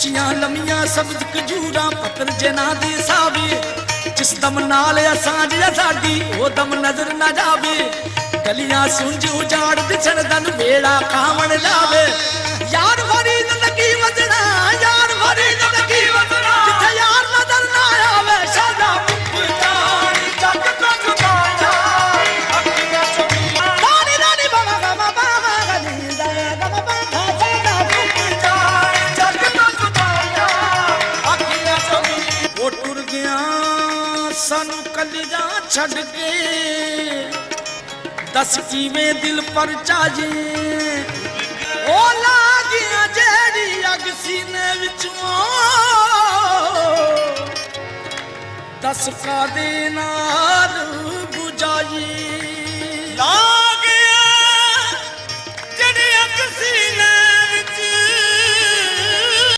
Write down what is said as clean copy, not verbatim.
ਉੱਚੀਆਂ ਲੰਮੀਆਂ ਸਬਜ਼ ਖਜੂਰਾਂ ਪੱਤਰ ਜਿਨਾ ਦੇ ਸਾਵੇ ਜਿਸ ਦਮ ਨਾਲ ਅਸਾਂਝ ਆ ਸਾਡੀ ਉਹ ਦਮ ਨਜ਼ਰ ਨਾ ਜਾਵੇ ਗਲੀਆਂ ਸੁੰਝ ਉਜਾੜ ਦਿਸਣ ਦਨ ਵੇੜਾ ਕਾਵਣ ਲਾਵੇ ਯਾਰ ਫਰੀਦ ਲੱਗੀ ਵਜਣਾ ਯਾਰ ਫਰੀਦ ਲੱਗੀ ਵਜਣਾ ਜਿੱਥੇ ਯਾਰ ਨਜ਼ਰ ਨਾ ਆਵੇ ਸਾਡਾ ਮੁੱਕ ਜਾਣ ਜੱਗ ਕੰਗ ਪਾਇਆ ਅੱਖੀਆਂ ਚੋਂ ਰਾਣੀ ਰਾਣੀ ਬਾਬਾ ਬਾਬਾ ਬਾਬਾ ਗਲੀ ਦਾ ਗਮਾ ਬਾਬਾ ਸਾਡਾ ਮੁੱਕ ਜਾਣ ਜੱਗ ਕੰਗ ਪਾਇਆ ਅੱਖੀਆਂ ਚੋਂ ਉਹ ਟੁਰ ਗਿਆ ਸਾਨੂੰ ਕੱਲਿਆਂ ਛੱਡ ਕੇ दस किवें दिल पर चाजे ओ लागियां जेड़ी अग सीने विचों दस कादे नाल बुझाई